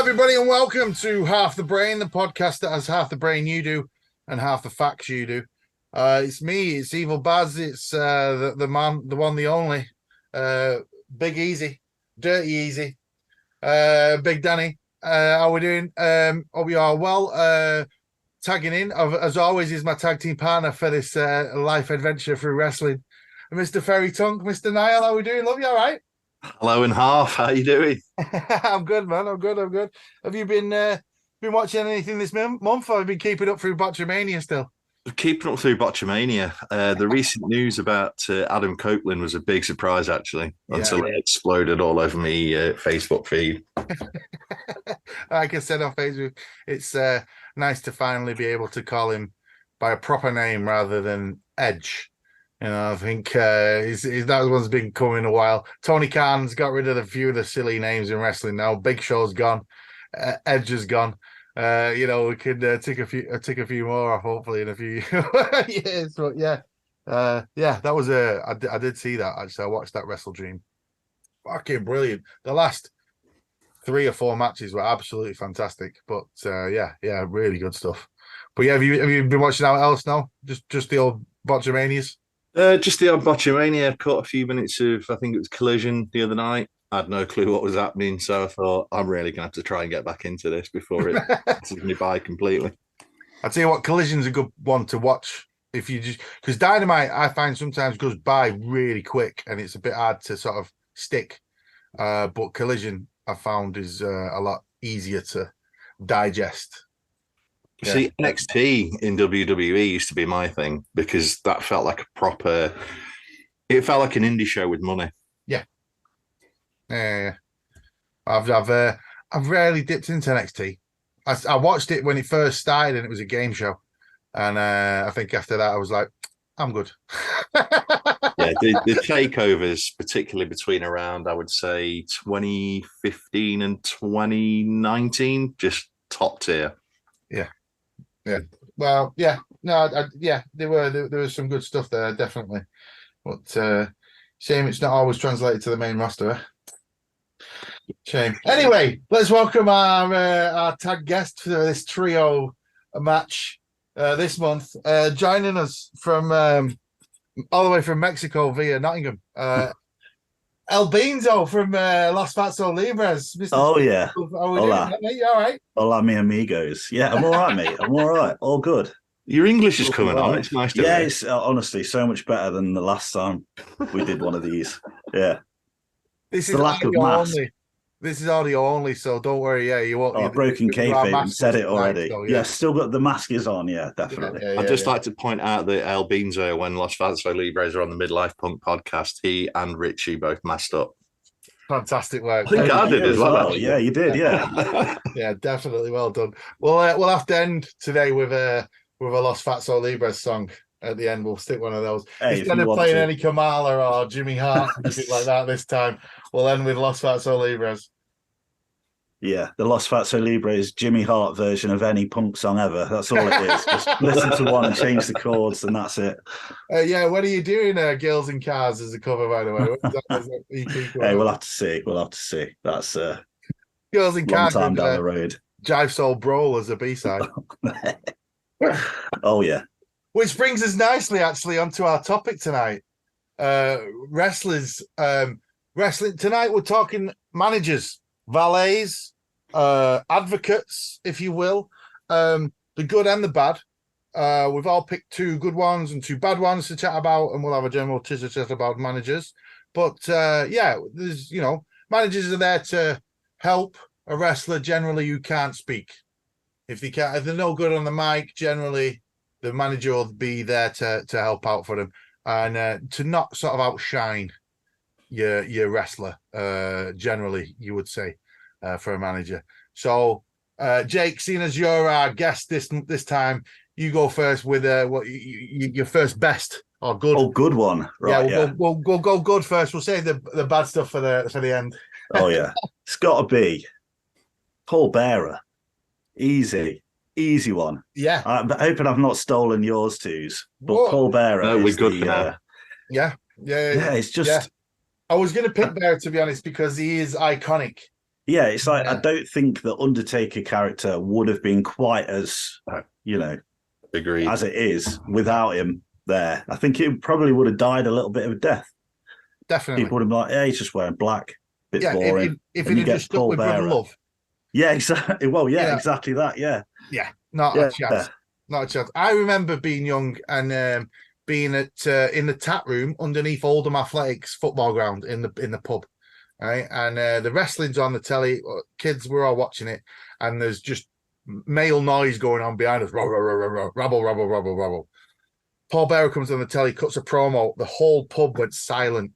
everybody, and welcome to Half the Brain, the podcast that has half the brain you do and half the facts you do. It's me, it's Evil Bazz, it's the man, the one, the only, Big Easy, Dirty Easy, Big Danny. How we doing? Hope you are well. Tagging in, as always, is my tag team partner for this life adventure through wrestling, Mr. Ferry Tunk, Mr. Niall. How we doing? Love you, all right? Hello in half. How you doing? I'm good, man. I'm good. Have you been watching anything this month, or have you been keeping up through Botchamania still? Keeping up through Botchamania. The recent news about Adam Copeland was a big surprise, actually, until it exploded all over me Facebook feed. Like I said on Facebook, it's nice to finally be able to call him by a proper name rather than Edge. You know, I think that one's been coming a while. Tony Khan's got rid of a few of the silly names in wrestling now. Big Show's gone. Edge is gone. We could take a few more off, hopefully, in a few years. But that was I did see that, actually. I watched that Wrestle Dream. Fucking brilliant. The last 3 or 4 matches were absolutely fantastic. But really good stuff. But yeah, have you been watching anything else now? Just the old Botchamanias? Just the old Botchamania. Caught a few minutes of, I think it was Collision the other night. I had no clue what was happening, so I thought I'm really going to have to try and get back into this before it passes me by completely. I'll tell you what, Collision's a good one to watch if you just, because Dynamite I find sometimes goes by really quick and it's a bit hard to sort of stick. But Collision I found is a lot easier to digest. Yeah. See, NXT in WWE used to be my thing because that felt like a proper. It felt like an indie show with money. Yeah. I've rarely dipped into NXT. I watched it when it first started and it was a game show, and I think after that I was like, I'm good. Yeah, the takeovers, particularly between around, I would say 2015 and 2019, just top tier. Yeah. Well, yeah. No, there was some good stuff there, definitely. But shame it's not always translated to the main roster. Eh? Shame. Anyway, let's welcome our tag guest for this trio match this month. Joining us from all the way from Mexico via Nottingham. El Beanzo from Los Fatso Libres. Mr. Oh, yeah. How are we doing, mate? You all right? Hola, mi amigos. Yeah, I'm all right, mate. I'm all right. All good. Your English is coming on. It's nice to hear. It's honestly so much better than the last time we did one of these. Yeah. This is the lack of mask. This is audio only, so don't worry. Yeah, you won't. Broken kayfabe said it already. So, yeah, still got the mask is on. Yeah, definitely. I'd just like to point out that El Beanzo, when Los Fatso Libres are on the Midlife Punk podcast, he and Richie both masked up. Fantastic work. I think I did as well. Yeah, you did. Yeah. Yeah, definitely. Well done. We'll have to end today with a Los Fatso Libres song. At the end, we'll stick one of those. Hey, instead of playing any Kamala or Jimmy Hart music like that this time, we'll end with Los Fatso Libres. Yeah, the Los Fatso Libres Jimmy Hart version of any punk song ever. That's all it is. Just listen to one and change the chords, and that's it. When are you doing Girls in Cars as a cover, by the way? Hey, we'll have to see. That's Girls in Cars time down the road. Jive Soul Brawl as a B-side. Oh, yeah. Which brings us nicely, actually, onto our topic tonight. Wrestlers. Wrestling. Tonight, we're talking managers, valets, advocates, if you will. The good and the bad. We've all picked 2 good ones and 2 bad ones to chat about, and we'll have a general chat about managers. But, there's, managers are there to help a wrestler generally who can't speak. If they're no good on the mic, generally the manager will be there to help out for them and to not sort of outshine your wrestler, generally, you would say, for a manager. So, Jake, seeing as you're our guest this time, you go first with your first best or good. Oh, good one. Right, we'll go good first. We'll save the bad stuff for the end. Oh, yeah. It's got to be Paul Bearer. Easy one. Yeah. I'm hoping I've not stolen yours, twos. But Paul Bearer. No, we're good for now. Yeah. It's just. Yeah. I was going to pick Bearer, to be honest, because he is iconic. Yeah, it's like I don't think the Undertaker character would have been quite as Agreed. as it is without him there. I think it probably would have died a little bit of a death. Definitely. People would have been like, "Yeah, he's just wearing black, bit Yeah, boring." if And it you had get just stuck Paul with Brother Bearer. Love. Yeah, exactly. Well, yeah, Yeah. exactly that. Yeah, Yeah, not a chance. Not a chance. I remember being young and being at in the tap room underneath Oldham Athletics football ground in the pub, right? And the wrestling's on the telly. Kids were all watching it, and there's just male noise going on behind us. Rabble, rabble, rabble, rabble, rabble. Paul Bearer comes on the telly, cuts a promo. The whole pub went silent.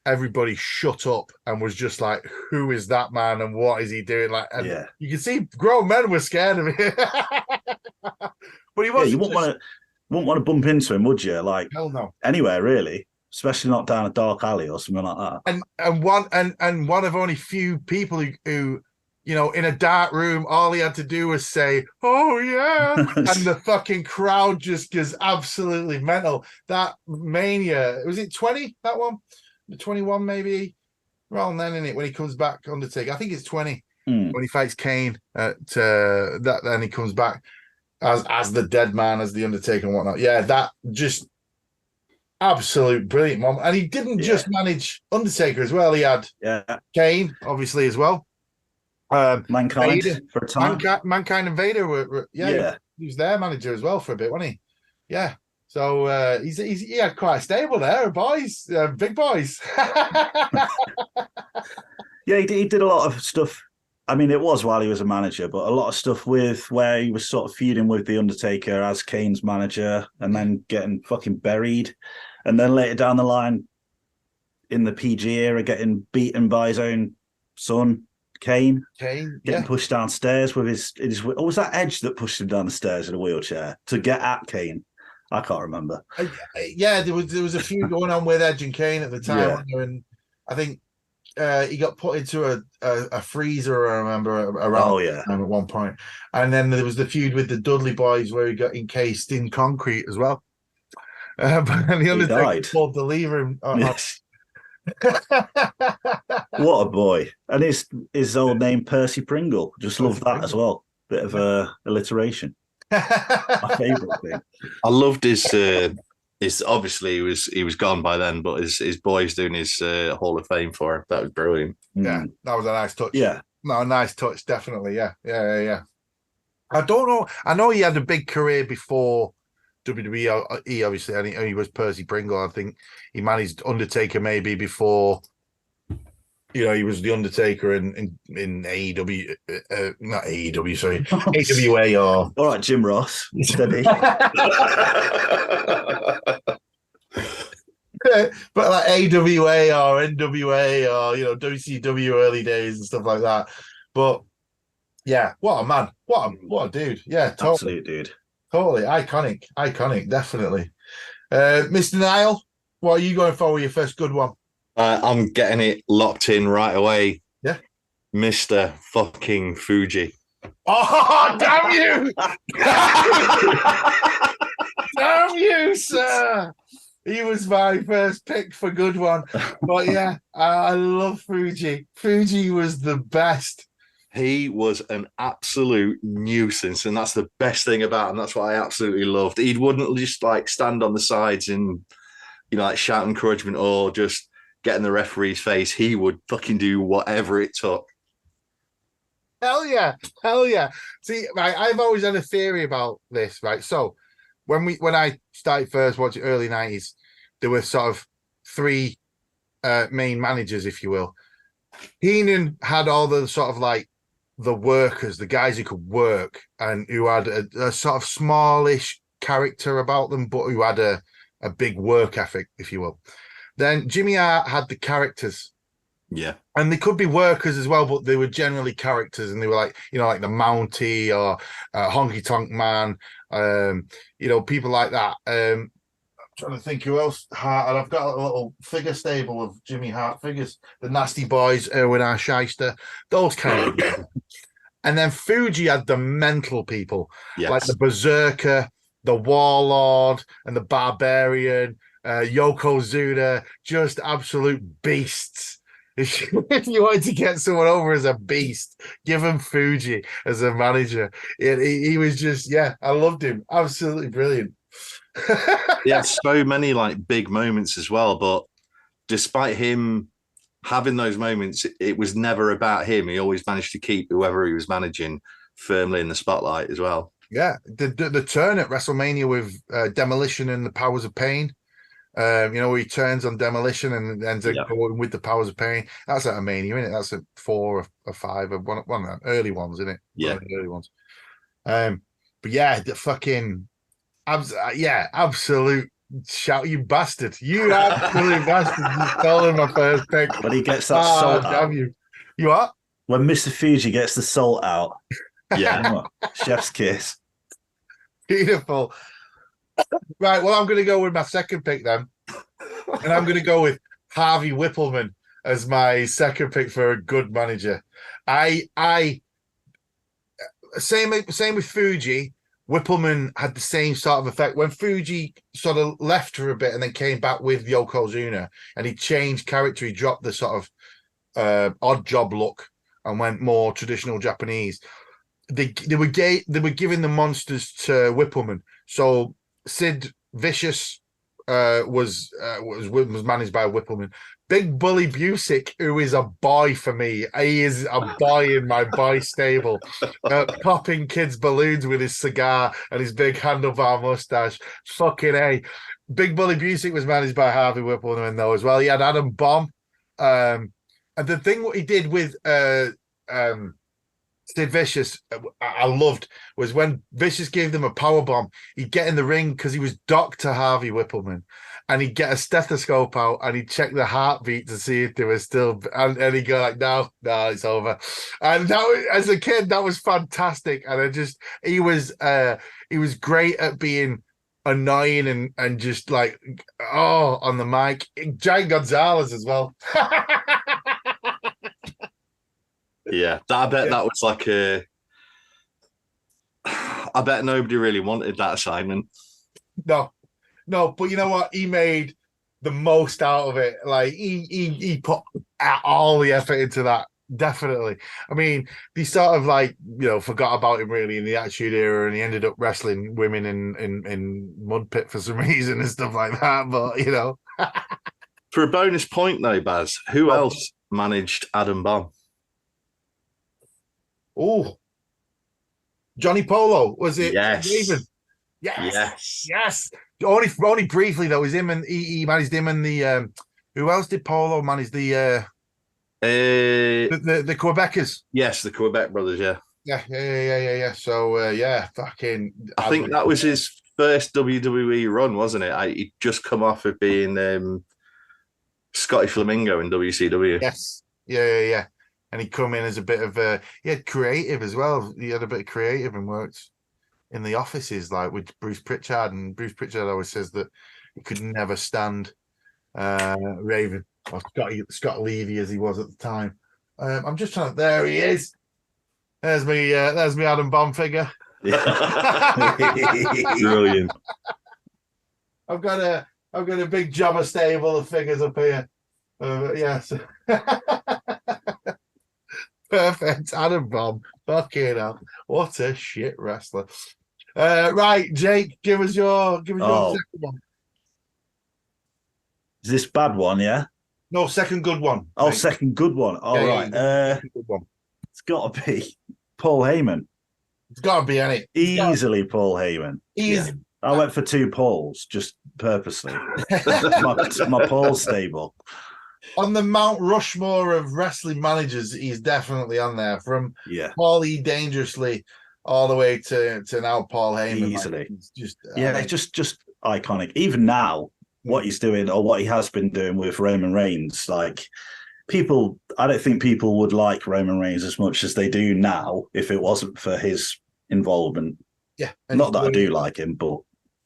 Everybody shut up and was just like, "Who is that man and what is he doing?" Like, and you can see grown men were scared of him. But he wasn't. You wouldn't want to bump into him, would you? Like, hell no, anywhere really, especially not down a dark alley or something like that. And one of only few people who in a dark room, all he had to do was say, "Oh yeah," and the fucking crowd just goes absolutely mental. That Mania, was it 20? That one, the 21 maybe. Around then, in it when he comes back, Undertaker. I think it's 20 when he fights Kane. That then he comes back as the dead man, as the Undertaker and whatnot. Yeah, that just absolute brilliant moment. And he didn't just manage Undertaker as well. He had Kane, obviously, as well. Mankind Vader, for a time. Mankind and Vader were he was their manager as well for a bit, wasn't he? Yeah. So he had quite a stable there, boys, big boys. Yeah, he did a lot of stuff. I mean, it was while he was a manager, but a lot of stuff with where he was sort of feuding with the Undertaker as Kane's manager, and then getting fucking buried, and then later down the line, in the PG era, getting beaten by his own son. Getting pushed downstairs with his was that Edge that pushed him down the stairs in a wheelchair to get at Kane? I can't remember. There was a few going on with Edge and Kane at the time, and I think he got put into a freezer. I remember around at one point, and then there was the feud with the Dudley Boys where he got encased in concrete as well. But the Undertaker pulled the lever. What a boy. And his old name Percy Pringle, just love that as well. Bit of alliteration. My favorite thing. I loved his obviously he was gone by then, but his boys doing his Hall of Fame for him. That was brilliant. Yeah, that was a nice touch. Yeah, no, a nice touch, definitely. Yeah. I don't know. I know he had a big career before WWE, obviously, and he was Percy Pringle. I think he managed Undertaker maybe before. He was the Undertaker in AEW, not AEW, sorry, AWA or. All right, Jim Ross, steady. But like AWA or NWA or WCW early days and stuff like that. But yeah, what a man, what a dude. Yeah, totally. Absolute dude. Totally iconic, definitely. Mr. Niall, what are you going for with your first good one? I'm getting it locked in right away. Yeah, Mr. fucking Fuji. Oh, damn you! Damn you, sir! He was my first pick for good one. But yeah, I love Fuji. Fuji was the best. He was an absolute nuisance, and that's the best thing about him. That's what I absolutely loved. He wouldn't just like stand on the sides and like shout encouragement or just get in the referee's face. He would fucking do whatever it took. Hell yeah. See, right, I've always had a theory about this, right? So when I started first watching early 90s, there were sort of three main managers, if you will. Heenan had all the sort of like the workers, the guys who could work and who had a sort of smallish character about them, but who had a big work ethic, if you will. Then Jimmy Hart had the characters. Yeah. And they could be workers as well, but they were generally characters, and they were like, like the Mountie or Honky Tonk Man, people like that. I'm trying to think who else. Hart, and I've got a little figure stable of Jimmy Hart figures. The Nasty Boys, Erwin R. Shyster, those kind of people. And then Fuji had the mental people, like the Berserker, the Warlord, and the Barbarian, Yokozuna, just absolute beasts. If you wanted to get someone over as a beast, give him Fuji as a manager. He was just, yeah, I loved him. Absolutely brilliant. He had so many like big moments as well, but despite him having those moments, it was never about him. He always managed to keep whoever he was managing firmly in the spotlight as well. Yeah, the turn at WrestleMania with Demolition and the Powers of Pain. Where he turns on Demolition and ends up going with the Powers of Pain. That's at a Mania, isn't it? That's at 4 or 5 of one of the early ones, isn't it? Yeah, one of the early ones. But yeah, the fucking absolute shout, you bastard! You absolute bastard! You stolen my first pick. When he gets that salt out. You what? When Mr. Fuji gets the salt out. Yeah. Chef's kiss. Beautiful. Right, well, I'm going to go with my second pick then, and I'm going to go with Harvey Whippleman as my second pick for a good manager. Same with Fuji. Whippleman had the same sort of effect when Fuji sort of left for a bit and then came back with Yokozuna, and he changed character. He dropped the sort of odd job look and went more traditional Japanese. They were giving the monsters to Whippleman, so Sid Vicious was managed by Whippleman. Big Bully Busick, who is a boy for me. He is a boy in my boy stable. Popping kids' balloons with his cigar and his big handlebar mustache. Fucking A. Big Bully Busick was managed by Harvey Whippleman though as well. He had Adam Bomb. And the thing what he did with Sid Vicious, I loved, was when Vicious gave them a power bomb, he'd get in the ring because he was Dr. Harvey Whippleman, and he'd get a stethoscope out and he'd check the heartbeat to see if they were still, and he'd go like, no, it's over. And that, as a kid, that was fantastic. And he was great at being annoying and just like, on the mic. Giant Gonzalez as well. Yeah, I bet that was like I bet nobody really wanted that assignment. No, but you know what? He made the most out of it. Like he put all the effort into that. Definitely. I mean, he sort of like, forgot about him really in the Attitude Era, and he ended up wrestling women in mud pit for some reason and stuff like that. But For a bonus point though, Baz, who else managed Adam Bomb? Oh, Johnny Polo, was it? Yes. Raven? Yes. Only briefly though. Was him, and he managed him and the who else did Polo manage? The Quebecers. Yes, the Quebec brothers. Yeah. So fucking. I think that was his first WWE run, wasn't it? He'd just come off of being Scotty Flamingo in WCW. Yes. Yeah. And he come in as a bit of he had creative as well. He had a bit of creative and worked in the offices like with Bruce Pritchard. And Bruce Pritchard always says that he could never stand Raven or Scott Levy as he was at the time. I'm just trying to. There he is. There's me Adam Bomb figure. Brilliant. I've got a big jobber stable of figures up here. Yes. Perfect. Adam Bomb. Fucking hell. What a shit wrestler. Right, Jake, give us your second one. Is this bad one, yeah? No, second good one. Oh, mate. Second good one. All right. Good one. It's got to be Paul Heyman. It's got to be any. Easily Paul Heyman. Easy. I went for 2 Pauls, just purposely. my Paul stable. On the Mount Rushmore of wrestling managers, he's definitely on there. From Paul E. Dangerously all the way to now Paul Heyman. Easily. Like, it's just iconic. Even now, what he's doing or what he has been doing with Roman Reigns, like I don't think people would like Roman Reigns as much as they do now if it wasn't for his involvement. Yeah. Not that I do like him, but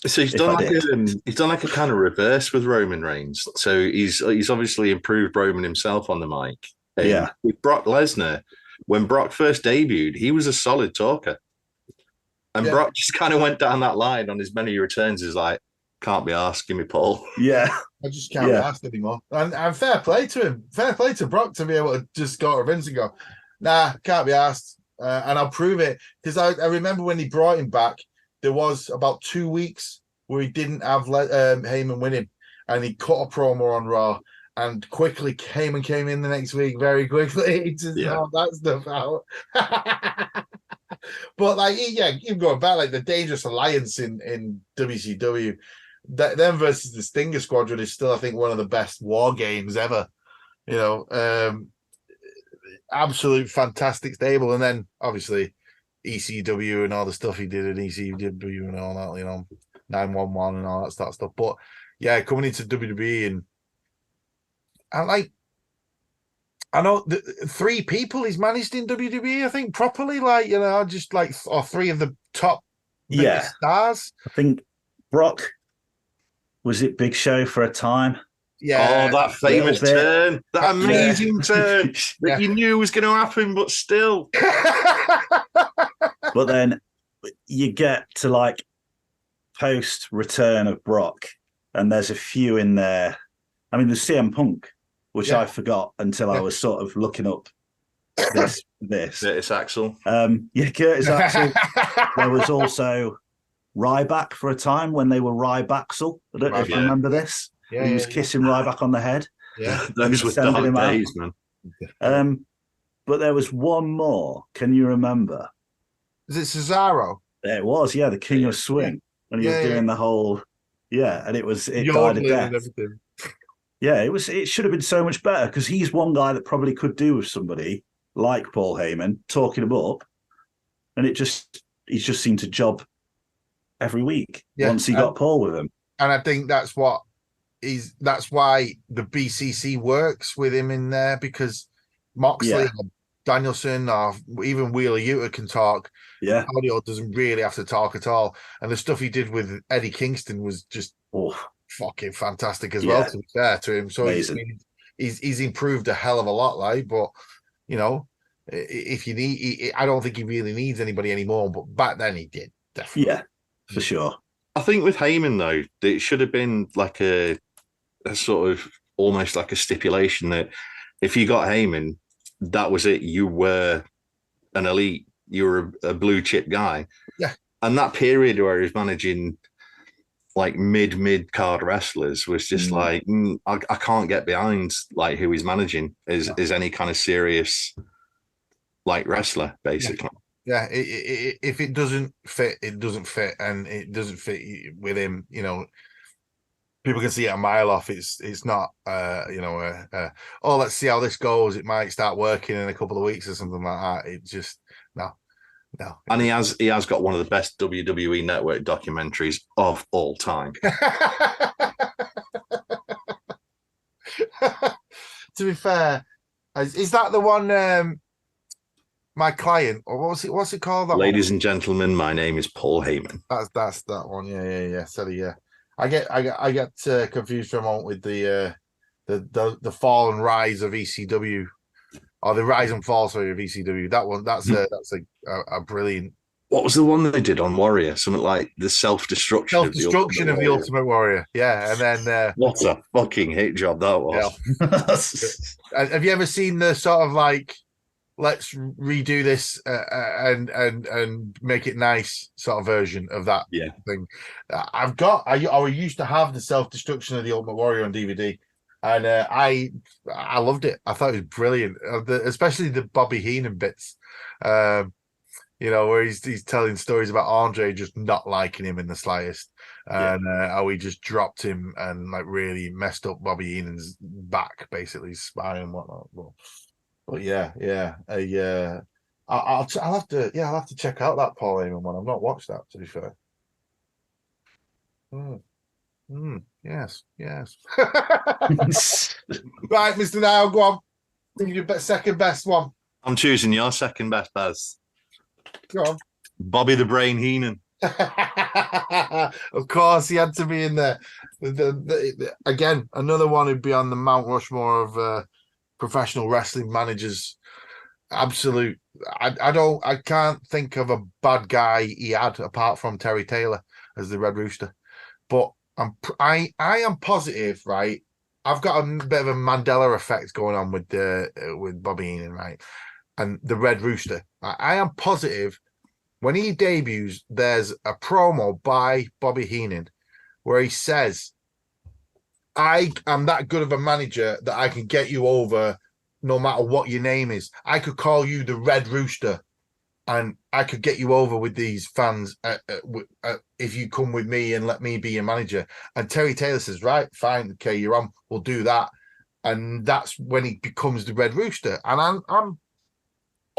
so he's done like a kind of reverse with Roman Reigns. So he's obviously improved Roman himself on the mic. With Brock Lesnar, when Brock first debuted, he was a solid talker. And Brock just kind of went down that line on his many returns. Is like, can't be asked, give me Paul. Yeah. I just can't be asked anymore. And fair play to him. Fair play to Brock to be able to just go to Vince and go, nah, can't be asked. And I'll prove it. Because I remember when he brought him back, there was about 2 weeks where he didn't have Heyman win him. And he cut a promo on Raw and quickly came in the next week very quickly to sort that stuff out. But like, even going back, like the Dangerous Alliance in WCW, them versus the Stinger Squadron is still, I think, one of the best war games ever. You know, absolute fantastic stable, and then obviously ECW and all the stuff he did in ECW and all that, you know, 911 and all that sort of stuff. But yeah, coming into WWE and like, I know the 3 people he's managed in WWE, I think, properly, like, you know, just like, or 3 of the top biggest stars. I think Brock, was it Big Show for a time? Yeah. Oh, that famous turn, that amazing turn that you knew was going to happen, but still. But then you get to like post return of Brock, and there's a few in there. I mean, there's CM Punk, which I forgot until I was sort of looking up this. Curtis Axel. Curtis Axel. There was also Ryback for a time when they were Rybaxel. I don't know if you remember this. Yeah, he was kissing Ryback on the head. Yeah, those were dark days, man. But there was one more. Can you remember? Is it Cesaro? It was, the King of Swing. And he was doing the whole, and it died of death. Yeah, it should have been so much better, because he's one guy that probably could do with somebody like Paul Heyman talking him up, and he just seemed to job every week once he got Paul with him. And I think that's why the BCC works with him in there, because Moxley, Danielson, or even Wheeler Yuta can talk. Audio doesn't really have to talk at all. And the stuff he did with Eddie Kingston was just fucking fantastic as well, to be fair to him. So he's improved a hell of a lot, like, but you know, if you need, I don't think he really needs anybody anymore, but back then he did, definitely. Yeah, for sure. I think with Heyman, though, it should have been like a sort of almost like a stipulation that if you got Heyman, that was it. You were an elite. You were a blue chip guy. Yeah. And that period where he was managing like mid card wrestlers was just like, I can't get behind like who he's managing is any kind of serious like wrestler, basically. Yeah. If it doesn't fit, it doesn't fit, and it doesn't fit with him. You know, people can see it a mile off. It's not, let's see how this goes. It might start working in a couple of weeks or something like that. It just no. And he has got one of the best WWE Network documentaries of all time. To be fair, is that the one? My Client, or what's it called? Ladies and gentlemen, my name is Paul Heyman. That's that one. Yeah. Sorry, yeah. I get confused for a moment with the fall and rise of ECW, or the rise and fall, sorry, of ECW. That one, that's a brilliant. What was the one that they did on Warrior? Something like the self-destruction of the Ultimate Warrior. Yeah, and then what a fucking hit job that was. Yeah. Have you ever seen the sort of like, let's redo this and make it nice sort of version of that thing? I used to have the self-destruction of the Ultimate Warrior on DVD, and I loved it. I thought it was brilliant, especially the Bobby Heenan bits, where he's telling stories about Andre just not liking him in the slightest, and how he just dropped him and like really messed up Bobby Heenan's back, basically, his spine and whatnot. But I'll have to check out that Paul Heyman one. I've not watched that, to be fair. Yes. Right, Mr. Niall, go on. Think your second best one. I'm choosing your second best, Baz. Go on. Bobby the Brain Heenan. Of course, he had to be in there. Again, another one who'd be on the Mount Rushmore of professional wrestling managers. Absolute. I can't think of a bad guy he had apart from Terry Taylor as the Red Rooster. But I am positive, right? I've got a bit of a Mandela effect going on with Bobby Heenan, right? And the Red Rooster. I am positive when he debuts, there's a promo by Bobby Heenan where he says, I am that good of a manager that I can get you over no matter what your name is. I could call you the Red Rooster and I could get you over with these fans if you come with me and let me be your manager. And Terry Taylor says, right, fine, okay, you're on, we'll do that. And that's when he becomes the Red Rooster. And I'm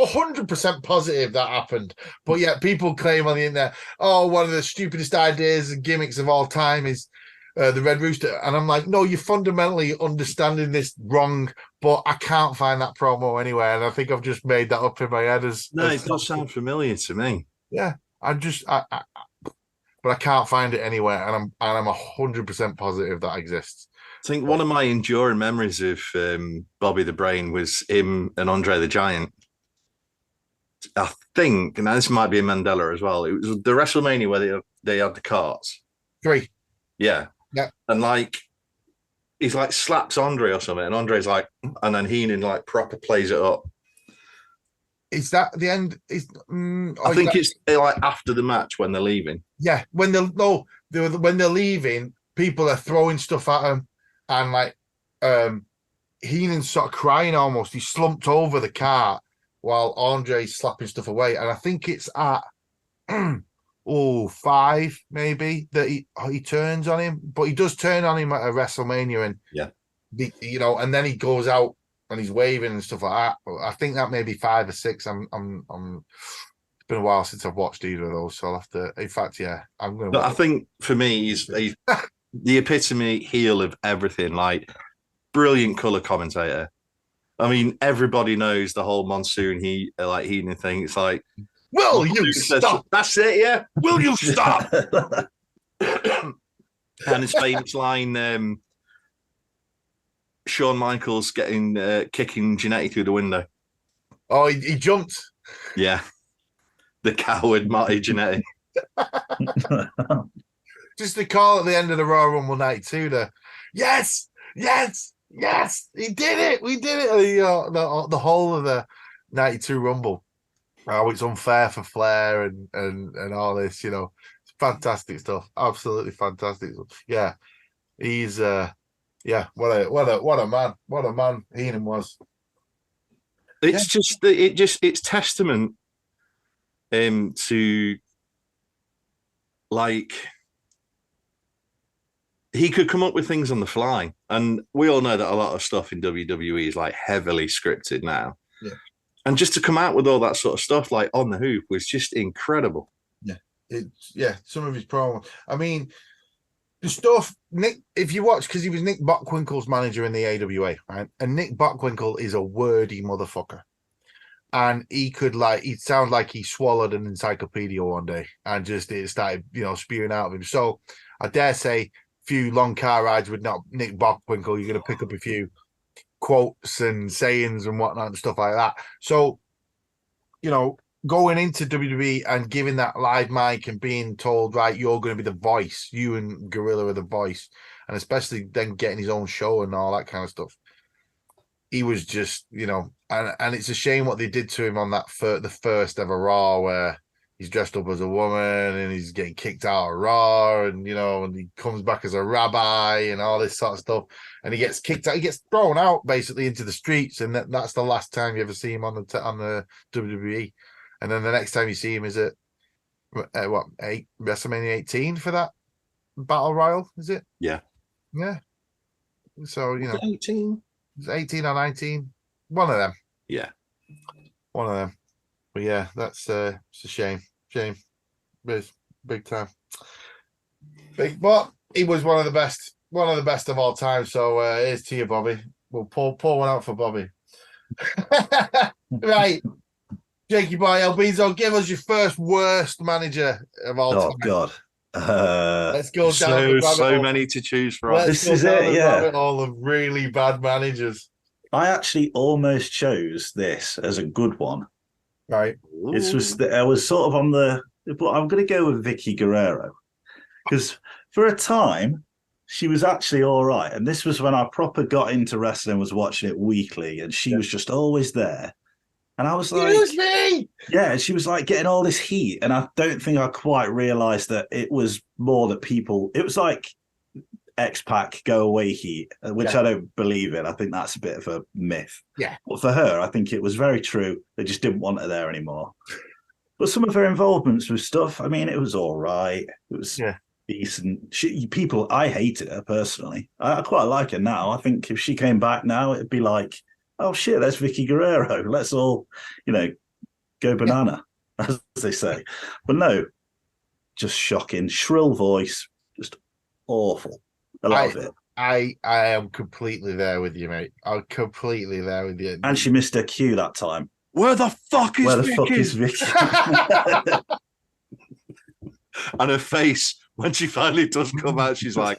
100% positive that happened. But yet people claim on the internet, oh, one of the stupidest ideas and gimmicks of all time is the Red Rooster. And I'm like, no, you're fundamentally understanding this wrong, but I can't find that promo anywhere. And I think I've just made that up in my head as it does sound familiar to me. Yeah. But I can't find it anywhere. And I'm 100% positive that exists. I think one of my enduring memories of Bobby the Brain was him and Andre the Giant. I think, and this might be a Mandela as well. It was the WrestleMania where they had the carts. 3. Yeah. And like he's like slaps Andre or something, and Andre's like, and then Heenan like proper plays it up. Is that the end? I think it's like after the match when they're leaving. Yeah, when they're leaving, people are throwing stuff at him, and like Heenan's sort of crying almost. He's slumped over the cart while Andre's slapping stuff away, and I think it's at 5 maybe that he turns on him, but he does turn on him at a WrestleMania, and and then he goes out and he's waving and stuff like that. I think that may be 5 or 6. I'm it's been a while since I've watched either of those, so I'll have to. In fact, yeah, I'm going to. I think for me, he's the epitome heel of everything. Like brilliant color commentator. I mean, everybody knows the whole Monsoon Heenan thing. It's like, will you stop? That's it, yeah. Will you stop? And his famous line, Shawn Michaels kicking Jannetty through the window. Oh, he jumped. Yeah. The coward Marty Jannetty. Just the call at the end of the Royal Rumble 92 there. Yes, he did it. We did it. The whole of the 92 Rumble. Oh, it's unfair for Flair and all this, it's fantastic stuff. Absolutely fantastic stuff. Yeah. He's what a man. What a man Heenan was. It's testament to like he could come up with things on the fly. And we all know that a lot of stuff in WWE is like heavily scripted now. Yeah. And just to come out with all that sort of stuff, like on the hoop, was just incredible. Yeah. Some of his promos. I mean, the stuff, Nick, if you watch, because he was Nick Bockwinkel's manager in the AWA, right? And Nick Bockwinkel is a wordy motherfucker. And he'd sound like he swallowed an encyclopedia one day and just it started, spewing out of him. So I dare say, few long car rides with Nick Bockwinkel, you're going to pick up a few quotes and sayings and whatnot and stuff like that. So, going into WWE and giving that live mic and being told, right, you're going to be the voice, you and Gorilla are the voice, and especially then getting his own show and all that kind of stuff. He was just, and it's a shame what they did to him on that the first ever Raw where he's dressed up as a woman and he's getting kicked out of Raw and, and he comes back as a rabbi and all this sort of stuff. And he gets kicked out. He gets thrown out basically into the streets. And that's the last time you ever see him on the WWE. And then the next time you see him is at WrestleMania 18 for that Battle Royal, is it? Yeah. Yeah. So, 18. It's 18 or 19. One of them. Yeah. One of them. But yeah, that's it's a shame. Shame. It's big time. But he was one of the best of all time. So here's to you, Bobby. We'll pour one out for Bobby. Right. Jakey boy, Albezo, give us your first worst manager of all time. Oh God. Let's go down. So many to choose from. This is it, yeah. All of really bad managers. I actually almost chose this as a good one. Right. I was sort of on the, but I'm going to go with Vicky Guerrero because for a time she was actually all right. And this was when I proper got into wrestling, was watching it weekly, and she was just always there. And I was like, excuse me. Yeah, she was like getting all this heat. And I don't think I quite realized that it was more that people, it was like X-Pac go away heat, which I don't believe in. I think that's a bit of a myth. Yeah. But for her, I think it was very true. They just didn't want her there anymore. But some of her involvements with stuff, I mean, it was all right. It was decent. I hated her personally. I quite like her now. I think if she came back now, it'd be like, oh shit, there's Vicky Guerrero. Let's all, go banana, as they say. But no, just shocking. Shrill voice, just awful. A lot of it. I am completely there with you, mate. I'm completely there with you. And she missed her cue that time. Where the fuck is Vicky? And her face, when she finally does come out, she's like,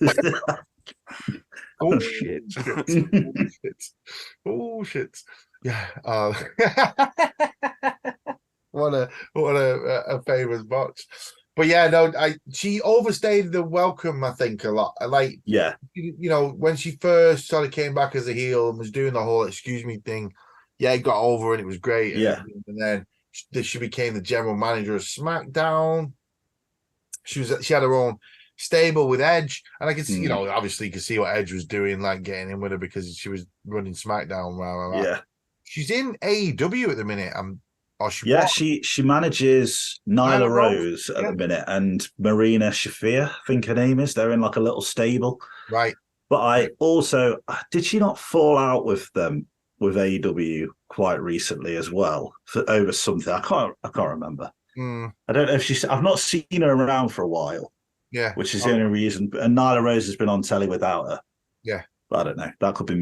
oh shit. Oh shit. Yeah. What a famous box. But yeah, no, she overstayed the welcome, I think, a lot. Like, when she first sort of came back as a heel and was doing the whole excuse me thing, it got over and it was great. Yeah. And then she became the general manager of SmackDown. She had her own stable with Edge, and I could see, obviously you could see what Edge was doing, like getting in with her because she was running SmackDown. Yeah. She's in AEW at the minute. She manages Nyla Rose at the minute and Marina Shafir, I think her name is. They're in like a little stable. Right. But did she not fall out with them with AEW quite recently as well over something? I can't remember. I don't know if I've not seen her around for a while. Yeah. Which is the only reason. And Nyla Rose has been on telly without her. Yeah. But I don't know. That could be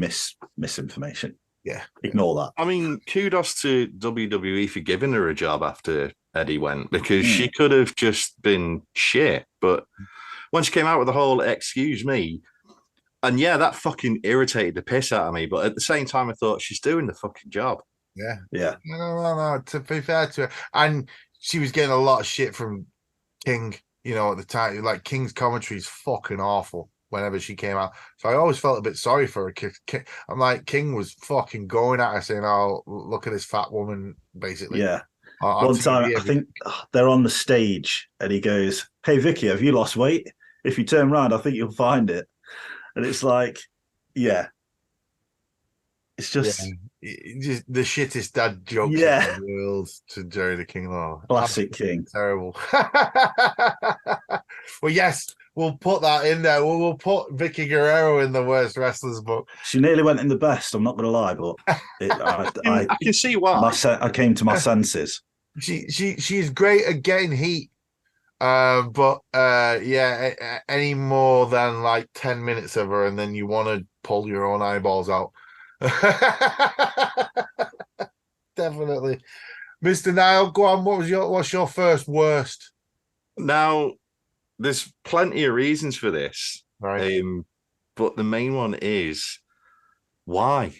misinformation. Yeah. Ignore that. I mean, kudos to WWE for giving her a job after Eddie went, because she could have just been shit. But when she came out with the whole excuse me, and that fucking irritated the piss out of me. But at the same time, I thought she's doing the fucking job. Yeah. Yeah. No. To be fair to her. And she was getting a lot of shit from King, at the time. Like, King's commentary is fucking awful whenever she came out. So I always felt a bit sorry for her. I'm like, King was fucking going at her saying, oh, look at this fat woman, basically. Yeah. One time, I think they're on the stage and he goes, hey, Vicky, have you lost weight? If you turn around, I think you'll find it. And it's like, it's just... just the shittest dad jokes in the world to Jerry the King Law. Classic King. Terrible. Well, yes, we'll put that in there. We'll put Vicky Guerrero in the worst wrestlers book. She nearly went in the best, I'm not going to lie, but I can see why. I came to my senses. She's great at getting heat. But any more than like 10 minutes of her, and then you want to pull your own eyeballs out. Definitely. Mr. Niall, go on. What's your first worst? Now, there's plenty of reasons for this. Right. But the main one is why.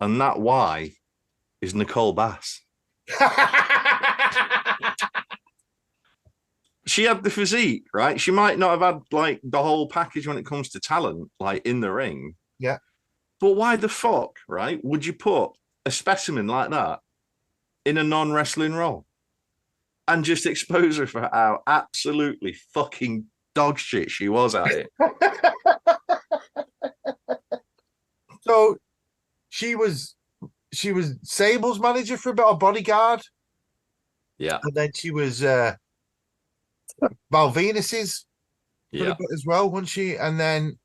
And that why is Nicole Bass. She had the physique, right? She might not have had like the whole package when it comes to talent, like in the ring. Yeah. But why the fuck, right, would you put a specimen like that in a non-wrestling role and just expose her for how absolutely fucking dog shit she was at it? So she was Sable's manager for a bit, or bodyguard. Yeah. And then she was Val Venus's for a bit as well, wasn't she? And then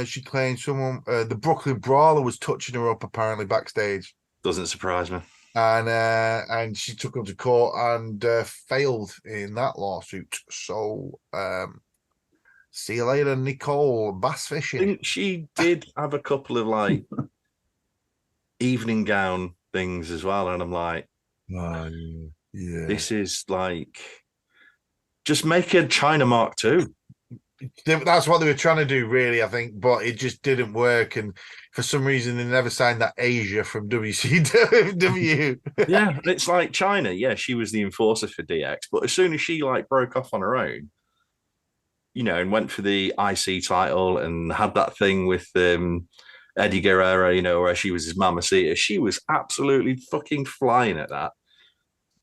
she claimed the Brooklyn Brawler was touching her up apparently backstage. Doesn't surprise me. And she took him to court and failed in that lawsuit. So see you later, Nicole Bass Fishing. I think she did have a couple of like evening gown things as well, and I'm like, this is like, just make a China Mark II. That's what they were trying to do, really, I think, but it just didn't work. And for some reason, they never signed that Asia from WCW. Yeah, it's like China. Yeah, she was the enforcer for DX, but as soon as she like broke off on her own, and went for the IC title and had that thing with Eddie Guerrero, where she was his mamacita. She was absolutely fucking flying at that.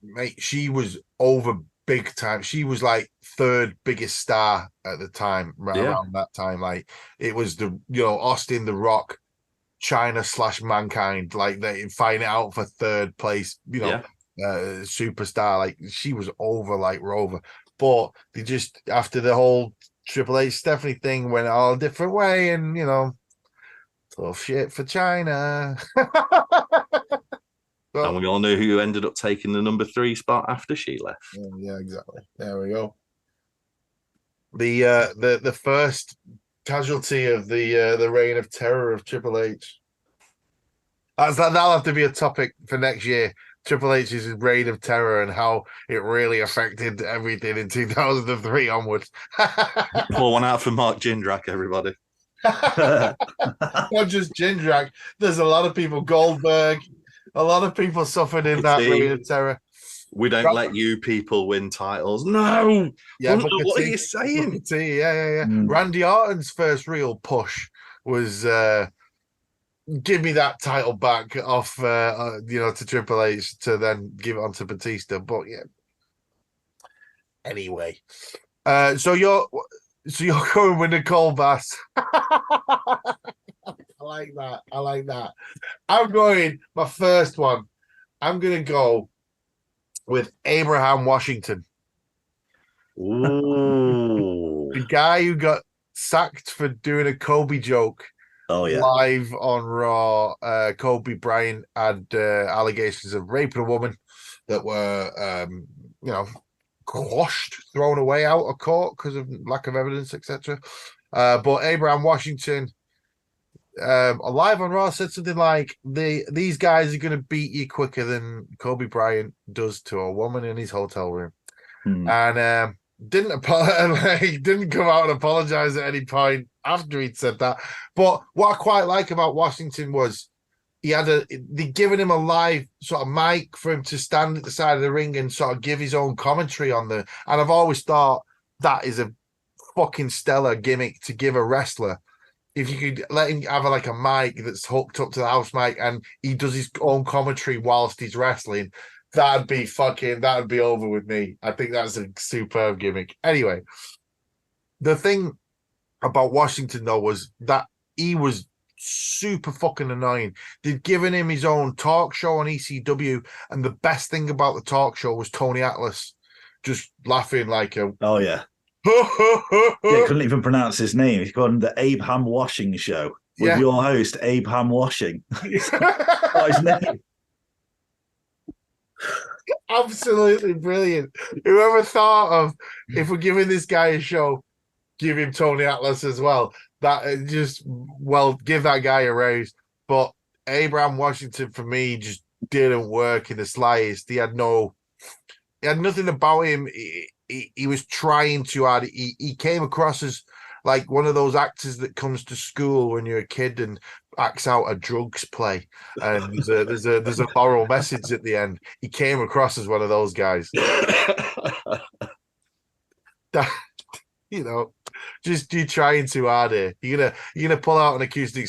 Mate, she was over big time. She was like third biggest star at the time, around that time. Like it was Austin, The Rock, China/Mankind, like they fighting it out for third place, superstar. Like she was over like Rover. But they just, after the whole Triple H Stephanie thing, went all a different way, and tough shit for China. And we all know who ended up taking the number 3 spot after she left. Yeah, exactly. There we go. The first casualty of the reign of terror of Triple H. That'll have to be a topic for next year. Triple H's reign of terror and how it really affected everything in 2003 onwards. Pour one out for Mark Jindrak, everybody. Not just Jindrak. There's a lot of people. Goldberg. A lot of people suffered in that reign of terror. We don't let you people win titles. No. Yeah, what are you saying? Yeah. Randy Orton's first real push was give me that title back off to Triple H to then give it on to Batista. But yeah. Anyway. So you're going with Nicole Bass. I like that. I'm going, my first one, I'm going to go with Abraham Washington. Ooh. The guy who got sacked for doing a Kobe joke live on Raw. Kobe Bryant had allegations of raping a woman that were, quashed, thrown away out of court because of lack of evidence, etc. But Abraham Washington, live on Raw, said something like, these guys are going to beat you quicker than Kobe Bryant does to a woman in his hotel room. And didn't come out and apologize at any point after he'd said that. But what I quite like about Washington was they'd given him a live sort of mic for him to stand at the side of the ring and sort of give his own commentary on and I've always thought that is a fucking stellar gimmick to give a wrestler. If you could let him have a mic that's hooked up to the house mic and he does his own commentary whilst he's wrestling, that'd be over with me. I think that's a superb gimmick. Anyway, the thing about Washington though was that he was super fucking annoying. They'd given him his own talk show on ECW, and the best thing about the talk show was Tony Atlas just laughing like a he couldn't even pronounce his name. He's called the Abraham Washing Show with your host Abraham Washing. What his name? Absolutely brilliant. Whoever thought of, if we're giving this guy a show, give him Tony Atlas as well. That give that guy a raise. But Abraham Washington for me just didn't work in the slightest. He had nothing about him. He was trying too hard. He came across as like one of those actors that comes to school when you're a kid and acts out a drugs play, and there's a moral message at the end. He came across as one of those guys. Just you trying too hard here. You're gonna pull out an acoustic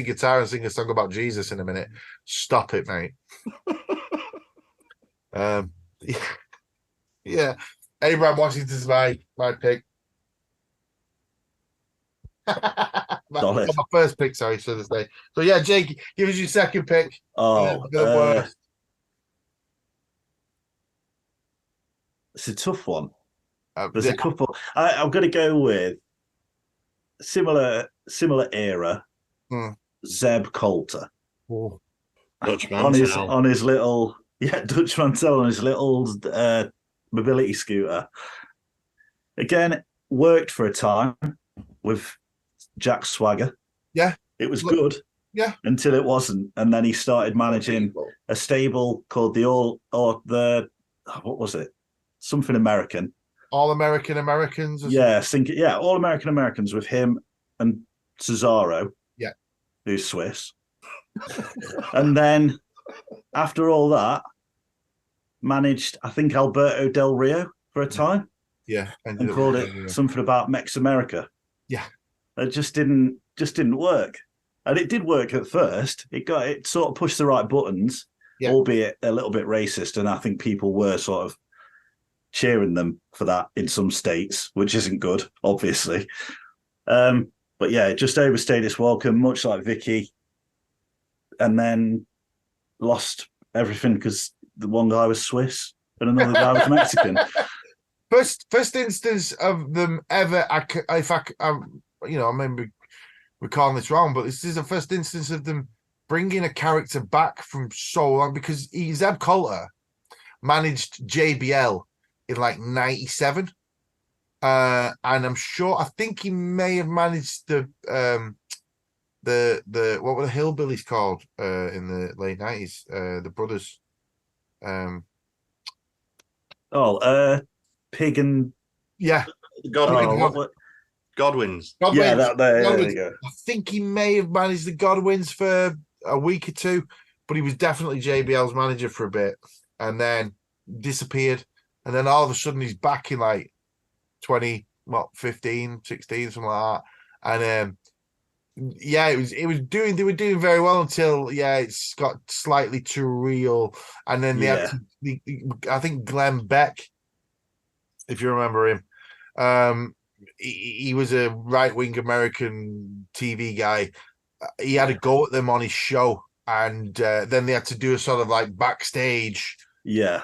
guitar and sing a song about Jesus in a minute. Stop it, mate. Yeah. Abraham Washington's my pick. my first pick, sorry, should I say. So yeah, Jake, give us your second pick. It's a tough one. There's a couple. I'm going to go with similar era. Zeb Coulter. Dutch on his little Dutch Mantel on his little mobility scooter. Again, worked for a time with Jack Swagger. Yeah, it was good. Yeah, until it wasn't, and then he started managing a stable called what was it? Something American. All American Americans. All American Americans with him and Cesaro. Yeah, who's Swiss. And then after all that, managed, I think, Alberto Del Rio for a time. Yeah, and called it something about Mex America. Yeah, it just didn't work, and it did work at first. It sort of pushed the right buttons, albeit a little bit racist, and I think people were sort of cheering them for that in some states, which isn't good, obviously. But yeah, it just overstayed its welcome, much like Vicky, and then lost everything because the one guy was Swiss and another guy was Mexican. First instance of them ever. I remember recalling this wrong, but this is the first instance of them bringing a character back from so long, because Zeb Coulter managed JBL in like '97, and I think he may have managed the what were the Hillbillies called in the late '90s, the brothers. Pig and Godwins. Yeah, there you go. I think he may have managed the Godwins for a week or two, but he was definitely JBL's manager for a bit, and then disappeared, and then all of a sudden he's back in like 15, 16, something like that, and they were doing very well until it's got slightly too real, and then I think Glenn Beck, if you remember him, he was a right-wing American TV guy. He had a go at them on his show, and then they had to do a sort of like backstage, promo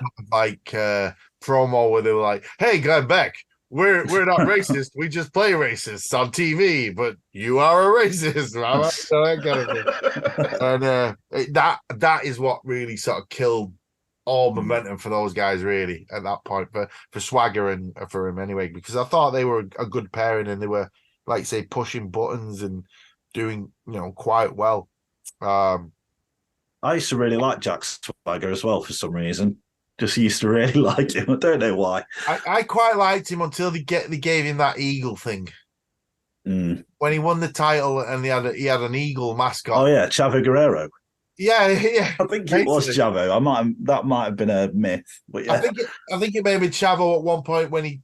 where they were like, "Hey, Glenn Beck, we're not racist. We just play racists on TV, but you are a racist, right?" So that kind of thing. And that is what really sort of killed all momentum for those guys, really, at that point, for Swagger and for him anyway, because I thought they were a good pairing, and they were, like you say, pushing buttons and doing quite well. I used to really like Jack Swagger as well for some reason. Just used to really like him. I don't know why. I quite liked him until they gave him that eagle thing. When he won the title and he had an eagle mascot. Oh yeah, Chavo Guerrero. Yeah. I think it was Chavo. That might have been a myth, but yeah. I think it may have been Chavo at one point when he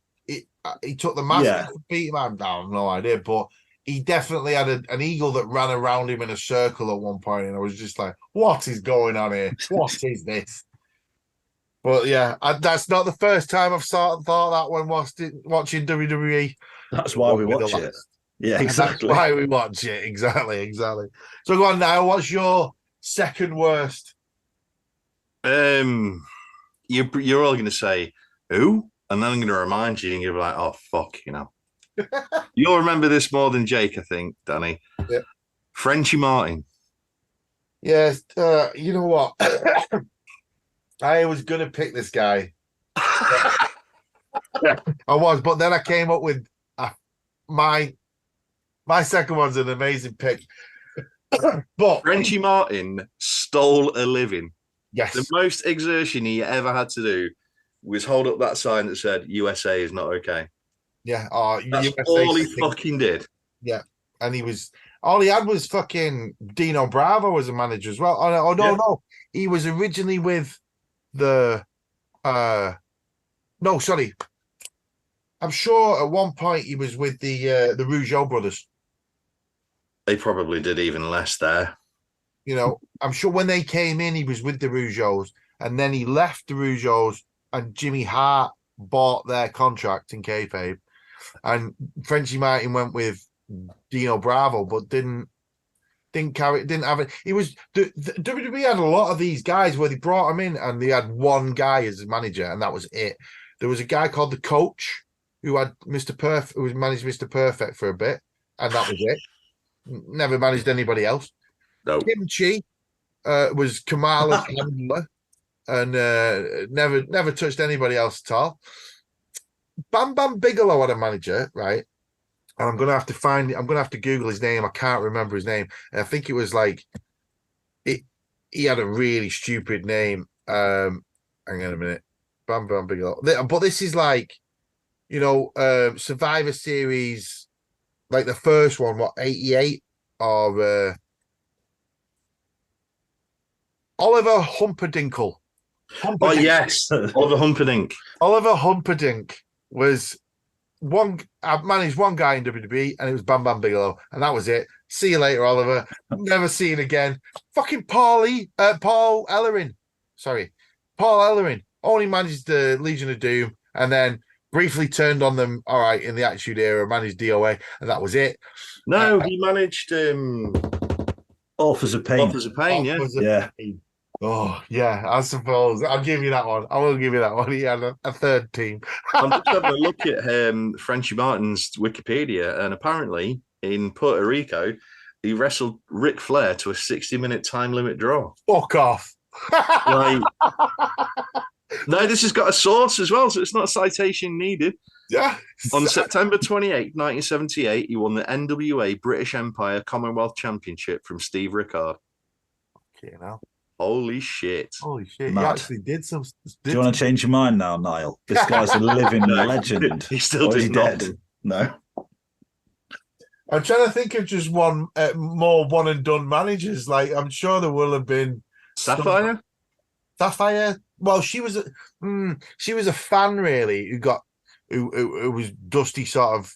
took the mask and beat him. I have no idea, but he definitely had an eagle that ran around him in a circle at one point, and I was just like, "What is going on here? What is this?" But yeah, that's not the first time I've thought that when watching WWE. That's why we watch it. Yeah, exactly. That's why we watch it. Exactly. So go on now. What's your second worst? You're all going to say who, and then I'm going to remind you, and you'll be like, "Oh fuck," You'll remember this more than Jake, I think, Danny. Yeah. Frenchie Martin. Yes. You know what? I was going to pick this guy. I was, but then I came up with my second one's an amazing pick. But Frenchie Martin stole a living. Yes. The most exertion he ever had to do was hold up that sign that said USA is not okay. Yeah. That's USA all he fucking did. Yeah. And all he had was fucking Dino Bravo as a manager as well. No. He was originally with I'm sure at one point he was with the Rougeau brothers. They probably did even less there. I'm sure when they came in, he was with the Rougeaus, and then he left the Rougeaus, and Jimmy Hart bought their contract in kayfabe, and Frenchie Martin went with Dino Bravo, but didn't have it. He was the WWE had a lot of these guys where they brought him in and they had one guy as a manager, and that was it. There was a guy called the Coach who had who managed Mr. Perfect for a bit, and that was it. Never managed anybody else. No. Kimchi was Kamala's handler, and never touched anybody else at all. Bam Bam Bigelow had a manager, right? And I'm gonna have to Google his name. I can't remember his name. And I think it was like he had a really stupid name. Hang on a minute. Bam Bam Bigelow. But this is like, Survivor Series, like the first one, 88, or Oliver Humperdinck. Oh yes, Oliver Humperdinck. Oliver Humperdinck was I managed one guy in WWE, and it was Bam Bam Bigelow, and that was it. See you later, Oliver. Never seen again. Fucking Paul Ellering. Sorry, Paul Ellering only managed the Legion of Doom, and then briefly turned on them. All right, in the Attitude Era, managed DOA, and that was it. No, he managed Authors of Pain. Authors of Pain, yeah. Yeah. Oh, yeah, I suppose. I'll give you that one. I will give you that one. He had a third team. I'm just having a look at Frenchy Martin's Wikipedia, and apparently in Puerto Rico, he wrestled Ric Flair to a 60-minute time limit draw. Fuck off. Like, no, this has got a source as well, so it's not a citation needed. Yeah. On September 28, 1978, he won the NWA British Empire Commonwealth Championship from Steve Rickard. Okay, now. Holy shit. Holy shit. Mad. He actually did some. Do you want to change your mind now, Niall? This guy's a living legend. He still Or is did he dead? nothing. No. I'm trying to think of just one more one and done managers. Like, I'm sure there will have been Sapphire? Sapphire. Well, she was a fan really who was Dusty sort of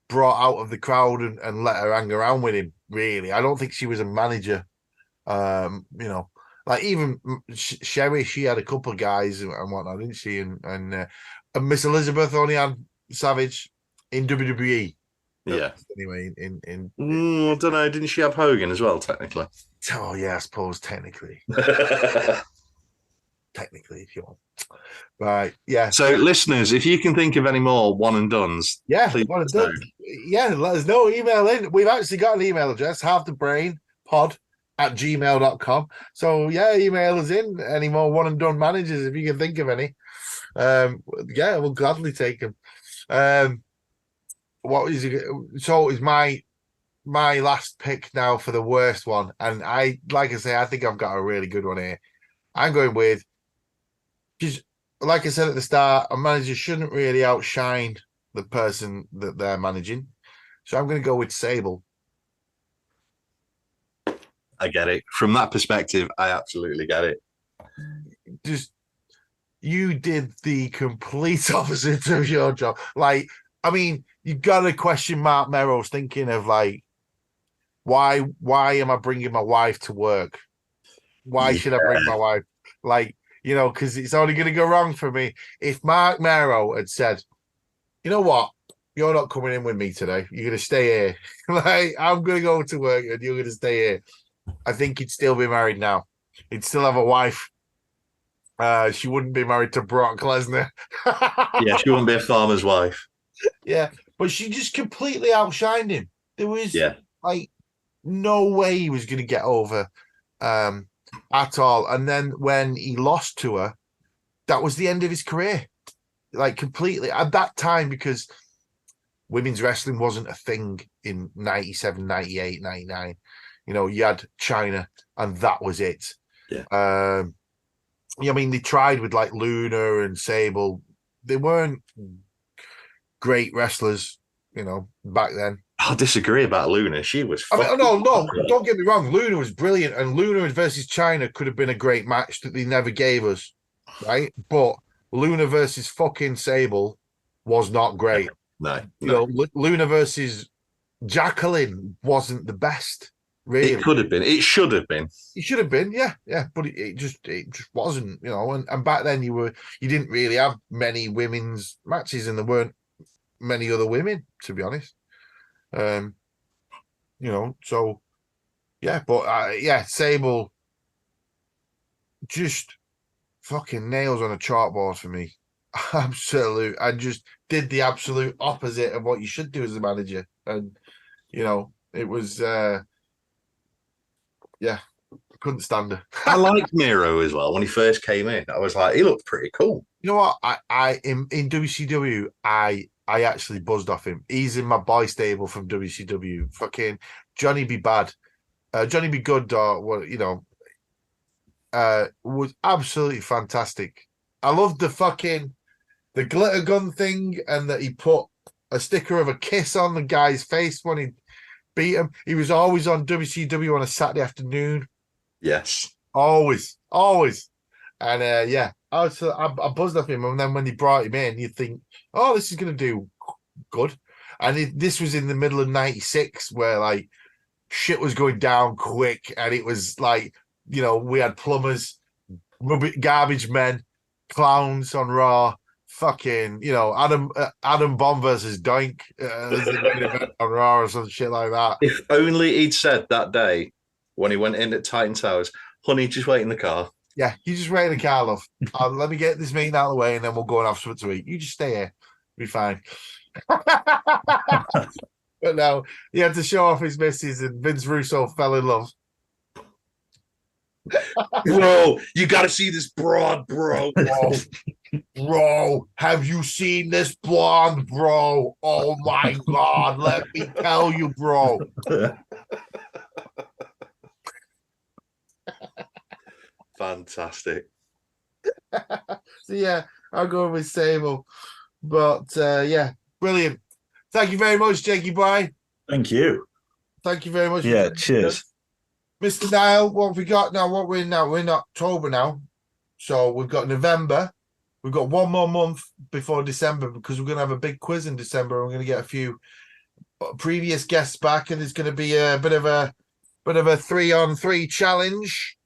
brought out of the crowd and let her hang around with him. Really, I don't think she was a manager. You know, like even Sherry, she had a couple of guys and whatnot, didn't she? And Miss Elizabeth only had Savage in WWE. Yeah. Anyway, in I don't know. Didn't she have Hogan as well, technically? Oh yeah, I suppose technically, if you want. Right, yeah. So, listeners, if you can think of any more one and dones, Yeah, please one and let us done. Yeah, let us know. Email in. We've actually got an email address, halfthebrainpod@gmail.com. So yeah, email us in any more one and done managers if you can think of any. Yeah, we'll gladly take them. What is it? So is my last pick now for the worst one, and I think I've got a really good one here. I'm going with, because like I said at the start, a manager shouldn't really outshine the person that they're managing. So I'm going to go with Sable. I get it. From that perspective, I absolutely get it. Just, you did the complete opposite of your job. Like, I mean, you've got to question Mark Merrow's thinking of like, why am I bringing my wife to work? Why should I bring my wife? Like, you know, because it's only going to go wrong for me. If Mark Merrow had said, you know what, you're not coming in with me today, you're going to stay here. Like, I'm going to go to work and you're going to stay here. I think he'd still be married now. He'd still have a wife. She wouldn't be married to Brock Lesnar. Yeah, she wouldn't be a farmer's wife. Yeah, but she just completely outshined him. There was like no way he was going to get over at all. And then when he lost to her, that was the end of his career. Like completely at that time, because women's wrestling wasn't a thing in 97, 98, 99. You know, you had China and that was it. Yeah. I mean, they tried with like Luna and Sable. They weren't great wrestlers, you know, back then. I disagree about Luna. She was. No, don't get me wrong. Luna was brilliant, and Luna versus China could have been a great match that they never gave us, right? But Luna versus fucking Sable was not great. No. You know, Luna versus Jacqueline wasn't the best. Really, it could have been. It should have been. It should have been, yeah. But it just wasn't, you know. And back then you didn't really have many women's matches, and there weren't many other women, to be honest. You know, so yeah. But Sable just fucking nails on a chalkboard for me. Absolute. I just did the absolute opposite of what you should do as a manager, and you know, it was. Yeah, couldn't stand her. I liked Miro as well when he first came in. I was like, he looked pretty cool. You know what? I in WCW, I actually buzzed off him. He's in my boy stable from WCW. Fucking Johnny Be Bad, Johnny Be Good, or what, you know, was absolutely fantastic. I loved the glitter gun thing, and that he put a sticker of a kiss on the guy's face when he beat him. He was always on WCW on a Saturday afternoon. Yes. Always. And I buzzed off him. And then when they brought him in, you think, oh, this is going to do good. And this was in the middle of '96, where like shit was going down quick, and it was like, you know, we had plumbers, garbage men, clowns on Raw. Fucking, you know, Adam Bomb versus Doink as the main event on Raw or some shit like that. If only he'd said that day when he went in at Titan Towers, honey, just wait in the car. Yeah, you just wait in the car, love. Let me get this meeting out of the way, and then we'll go and have something to eat. You just stay here. Be fine. But no, he had to show off his missus, and Vince Russo fell in love. Bro, you got to see this broad, bro. Bro, have you seen this blonde, bro? Oh my God, let me tell you, bro. Fantastic. So yeah, I'll go with Sable. But yeah, brilliant. Thank you very much, Jakey boy. Thank you. Thank you very much. Yeah, cheers. Mr. Niall, what have we got now? What we're in now? We're in October now. So we've got November. We've got one more month before December, because we're going to have a big quiz in December. We're going to get a few previous guests back, and it's going to be a bit of a 3-on-3 challenge.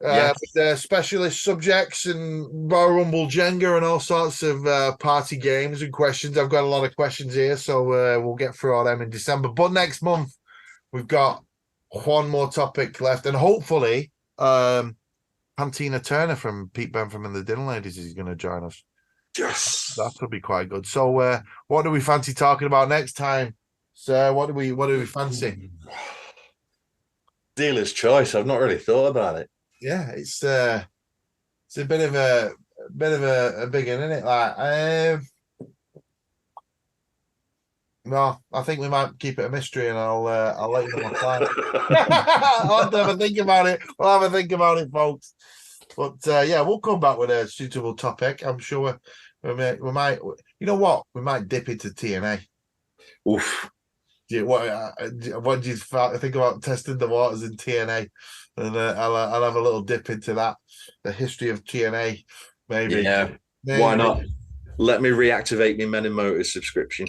With specialist subjects and Royal Rumble Jenga and all sorts of party games and questions. I've got a lot of questions here, so we'll get through all them in December. But next month, we've got one more topic left, and hopefully Pantina Turner from Pete Bentham and the Dinner Ladies is going to join us. Yes, that will be quite good. So what do we fancy talking about next time? So what do we fancy? Dealer's choice. I've not really thought about it. Yeah, it's a bit of a big one, isn't it? Like, no, I think we might keep it a mystery, and I'll let you know my plan. I'll have to have a think about it. We'll have a think about it, folks. But yeah, we'll come back with a suitable topic. I'm sure we might. You know what? We might dip into TNA. Oof. What do you think about testing the waters in TNA? And I'll have a little dip into that, the history of TNA, maybe. Yeah, why not? Let me reactivate my Men in Motors subscription.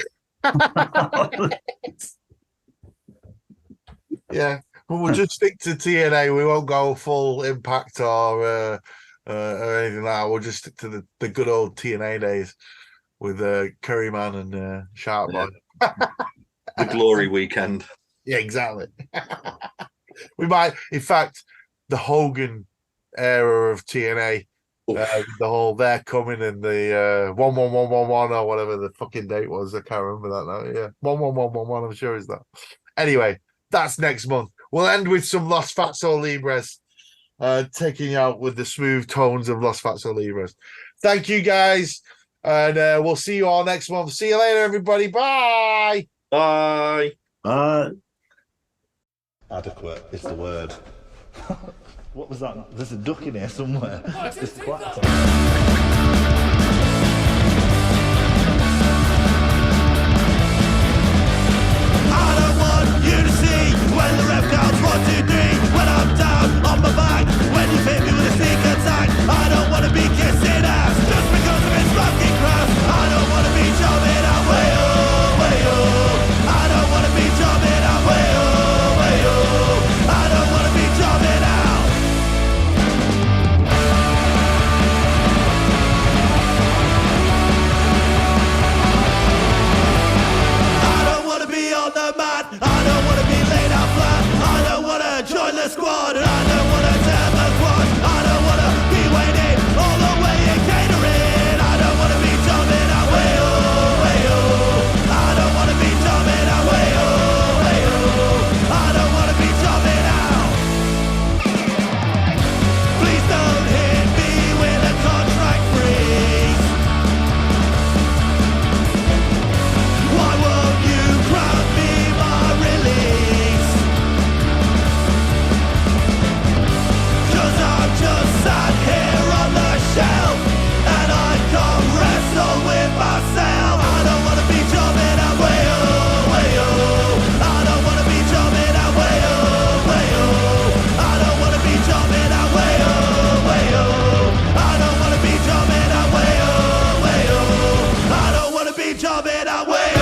Yeah, but we'll just stick to TNA. We won't go full Impact or anything like that. We'll just stick to the good old TNA days with Curryman and Shark Boy. The glory weekend. Yeah, exactly. We might, in fact, the Hogan era of TNA, the whole they're coming and the 11111 or whatever the fucking date was. I can't remember that now. Yeah, 11111. I'm sure is that. Anyway, that's next month. We'll end with some Los Fatso Libres, taking you out with the smooth tones of Los Fatso Libres. Thank you guys, and we'll see you all next month. See you later, everybody. Bye. Bye. Adequate is the word. What was that? There's a duck in here somewhere. Just clapped. I don't want you to see when the ref counts 1, 2, 3. When I'm down on my back, when you hit me with a sneak attack. I don't want to be kissing ass just because of its fucking crap. I don't want to be jumping out way oh, way oh. I don't want to be jumping out way oh, way oh. I don't want to be jumping out. that way.